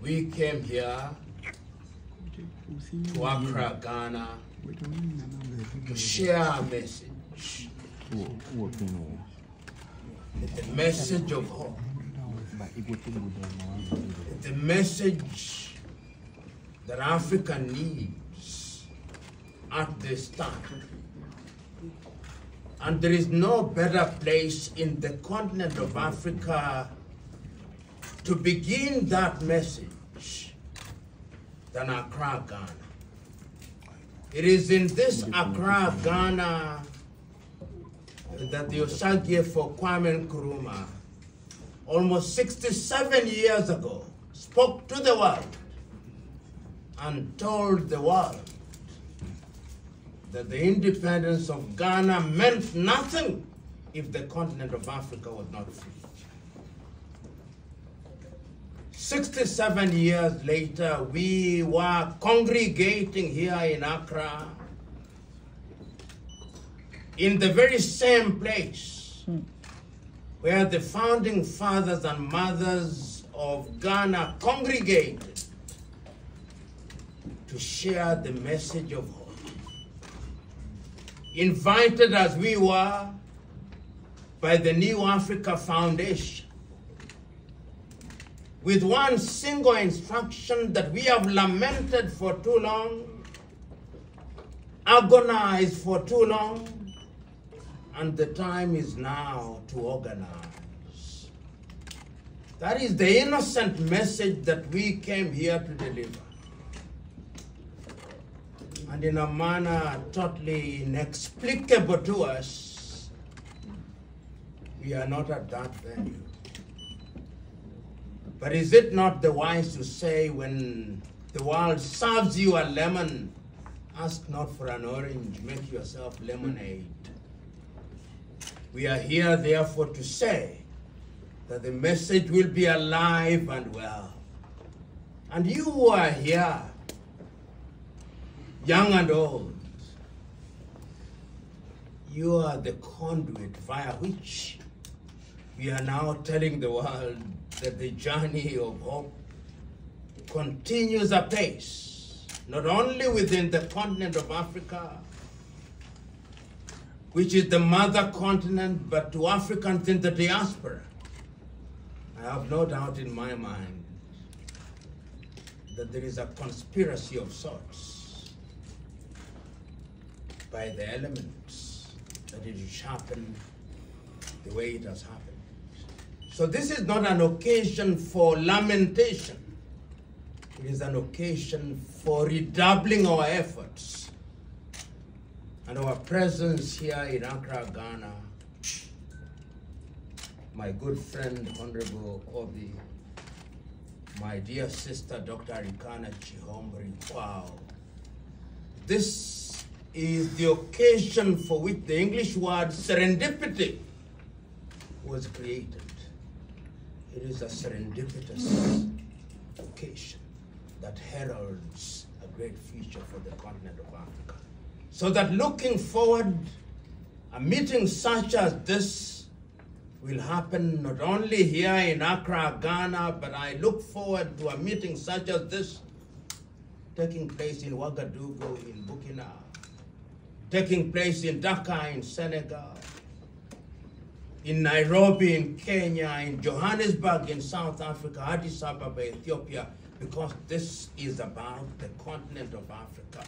we came here to Accra, Ghana, to share our message. The message of hope. The message that Africa needs at this time. And there is no better place in the continent of Africa to begin that message than Accra, Ghana. It is in this Accra, Ghana that the Osagie for Kwame Nkrumah, almost 67 years ago, spoke to the world and told the world that the independence of Ghana meant nothing if the continent of Africa was not free. 67 years later, we were congregating here in Accra, in the very same place where the founding fathers and mothers of Ghana congregated to share the message of hope. Invited as we were by the New Africa Foundation, with one single instruction that we have lamented for too long, agonized for too long, and the time is now to organize. That is the innocent message that we came here to deliver. And in a manner totally inexplicable to us, we are not at that venue. But is it not the wise to say, when the world serves you a lemon, ask not for an orange, make yourself lemonade. We are here, therefore, to say that the message will be alive and well. And you who are here, young and old, you are the conduit via which we are now telling the world that the journey of hope continues apace, not only within the continent of Africa, which is the mother continent, but to Africans in the diaspora. I have no doubt in my mind that there is a conspiracy of sorts by the elements that it should happen the way it has happened. So this is not an occasion for lamentation. It is an occasion for redoubling our efforts. And our presence here in Accra, Ghana, my good friend, Honorable Obi, my dear sister, Dr. Arikana Chihomri, wow. This is the occasion for which the English word serendipity was created. It is a serendipitous occasion that heralds a great future for the continent of Africa. So that looking forward, a meeting such as this will happen not only here in Accra, Ghana, but I look forward to a meeting such as this taking place in Ouagadougou, in Burkina, taking place in Dakar, in Senegal, in Nairobi, in Kenya, in Johannesburg, in South Africa, Addis Ababa, Ethiopia, because this is about the continent of Africa.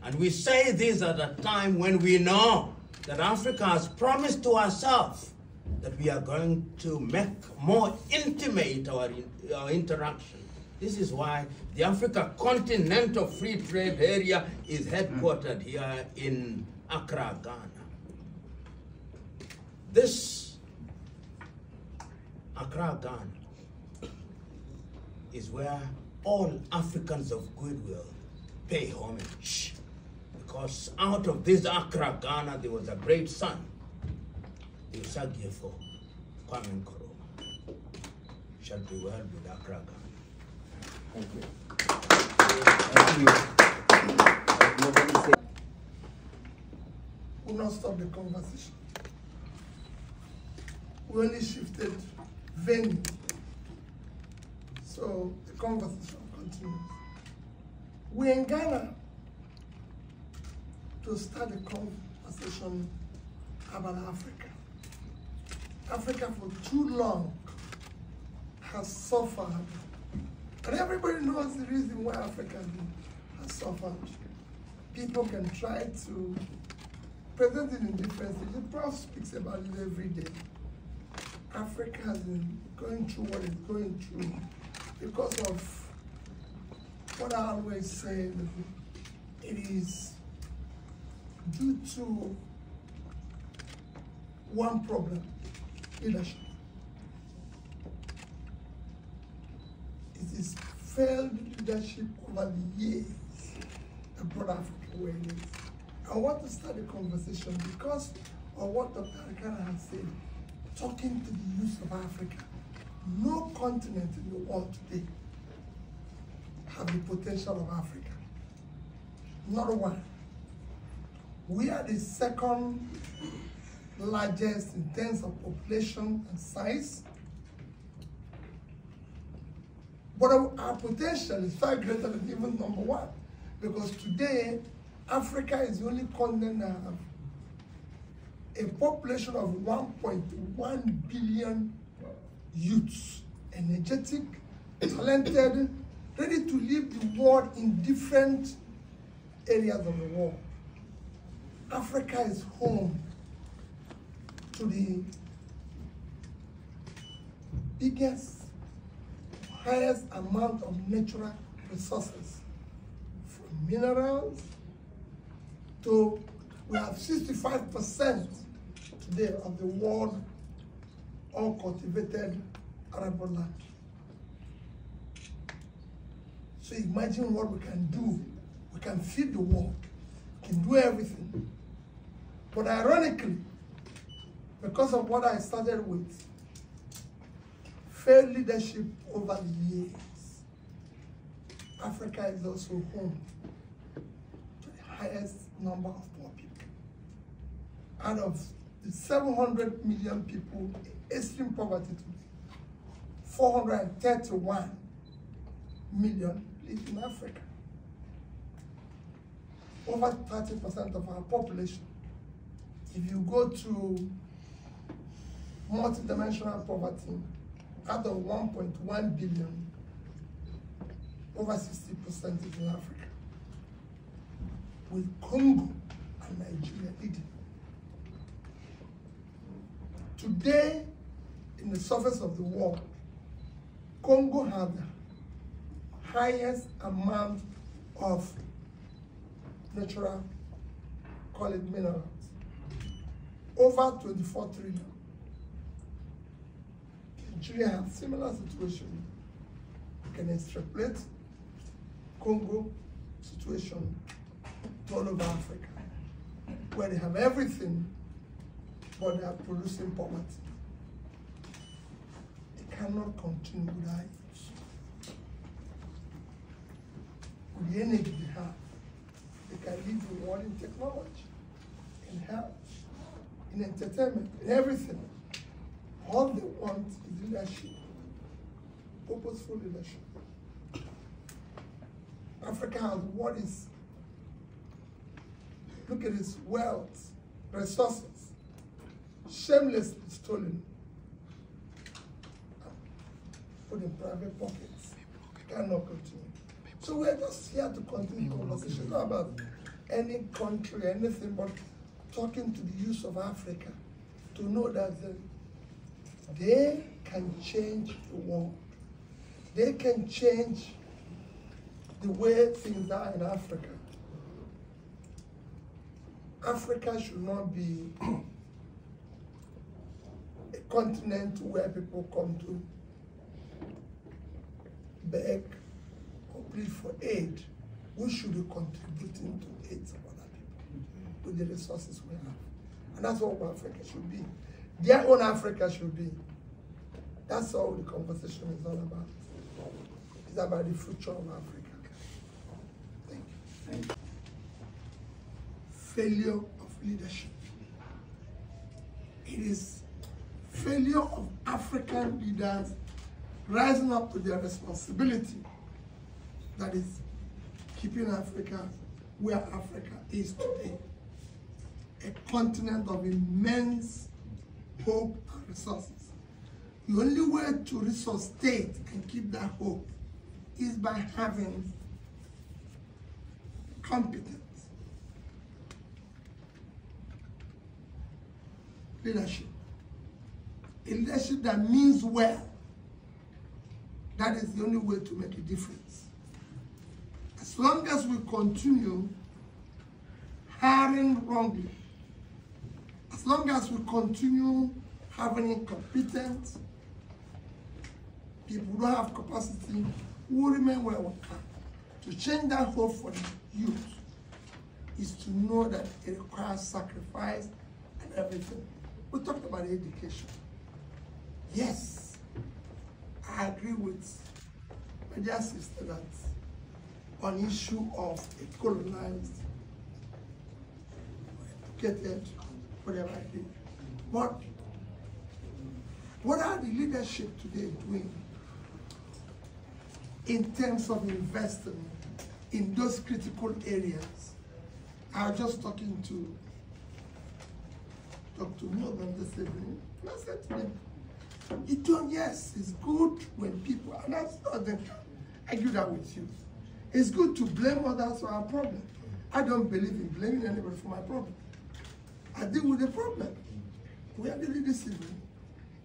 And we say this at a time when we know that Africa has promised to herself that we are going to make more intimate our interaction. This is why the Africa Continental Free Trade Area is headquartered here in Accra, Ghana. This Accra, Ghana is where all Africans of goodwill pay homage. Because out of this Accra, Ghana, there was a great son, the Osagie for Kwame Nkrumah. Shall be well with Accra, Ghana. Thank you. Thank you. Will not stop the conversation. We only shifted venue. So the conversation continues. We're in Ghana to start a conversation about Africa. Africa for too long has suffered, and everybody knows the reason why Africa has suffered. People can try to present it in different ways. The Prof speaks about it every day. Africa has been going through what it's going through because of what I always say, it is due to one problem: leadership. It is failed leadership over the years that brought Africa where it is. I want to start a conversation because of what Dr. Arikana has said, talking to the youth of Africa. No continent in the world today have the potential of Africa. Not one. We are the second largest in terms of population and size, but our potential is far greater than even number one, because today Africa is the only continent that have a population of 1.1 billion youths, energetic, talented, ready to lead the world in different areas of the world. Africa is home to the biggest, highest amount of natural resources, from minerals to, we have 65% today of the world all cultivated arable land. So imagine what we can do. We can feed the world, we can do everything. But ironically, because of what I started with, failed leadership over the years, Africa is also home to the highest number of poor people. Out of the 700 million people in extreme poverty today, 431 million live in Africa. Over 30% of our population. If you go to multidimensional poverty, out of 1.1 billion, over 60% is in Africa, with Congo and Nigeria leading. Today, in the surface of the world, Congo has the highest amount of natural, call it minerals, over 24 trillion. Nigeria has similar situation. You can extrapolate Congo situation to all over Africa, where they have everything, but they are producing poverty. They cannot continue without it. With the energy they have, they can lead the world in technology, in health, in entertainment, in everything. All they want is leadership, purposeful leadership. Africa has what is, look at its wealth, resources, shamelessly stolen, put in private pockets. Cannot continue. So we're just here to continue conversation, not about any country, anything, but talking to the youth of Africa to know that they can change the world. They can change the way things are in Africa. Africa should not be a continent where people come to beg or plead for aid. We should be contributing to aid of other people with the resources we have. And that's what Africa should be. Their own Africa should be. That's all the conversation is all about. It's about the future of Africa. Thank you. Thank you. Failure of leadership. It is failure of African leaders rising up to their responsibility that is keeping Africa where Africa is today. A continent of immense hope and resources. The only way to resuscitate and keep that hope is by having competent leadership. A leadership that means well. That is the only way to make a difference. As long as we continue hiring wrongly, as long as we continue having incompetent people who don't have capacity, we will remain where we are. To change that hope for the youth is to know that it requires sacrifice and everything. We talked about education. Yes, I agree with my dear sister that on issue of a colonized, educated, whatever it is. But what are the leadership today doing in terms of investing in those critical areas? I was just talking to Dr. Morgan this evening, and I said to him, yes, it's good when people, and that's not the, I argue that with you. It's good to blame others for our problem. I don't believe in blaming anybody for my problem. I deal with the problem. We are dealing this evening.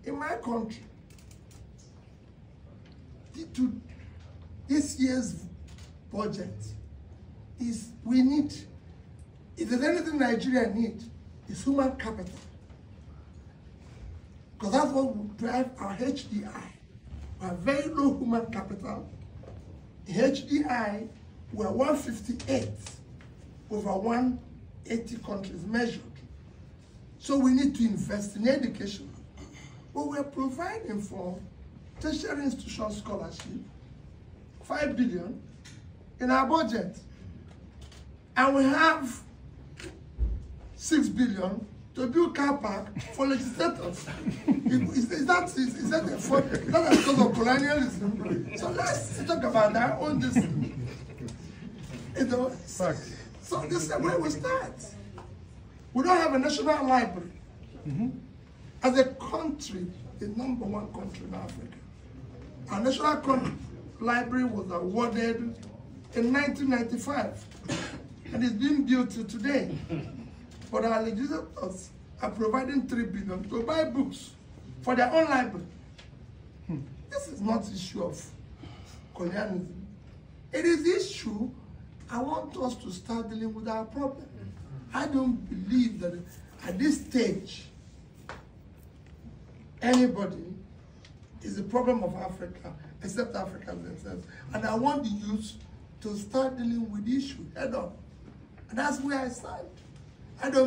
In my country, this year's budget is, we need, if there's anything Nigeria needs, it's human capital. Because that's what will drive our HDI. We have very low human capital. In HDI, we're 158 over 180 countries measured. So we need to invest in education. But we're providing for tertiary institution scholarship, 5 billion in our budget. And we have 6 billion to build car park for legislators. Is that because of colonialism? So let's talk about that on this. So this is where we start. We don't have a national library. As a country, the #1 country in Africa. Our national library was awarded in 1995, and it's being built till today. But our legislators are providing 3 billion to buy books for their own library. This is not an issue of colonialism. It is the issue I want us to start dealing with our problem. I don't believe that at this stage, anybody is the problem of Africa, except Africans themselves. And I want the youth to start dealing with the issue head on. And that's where I stand. I don't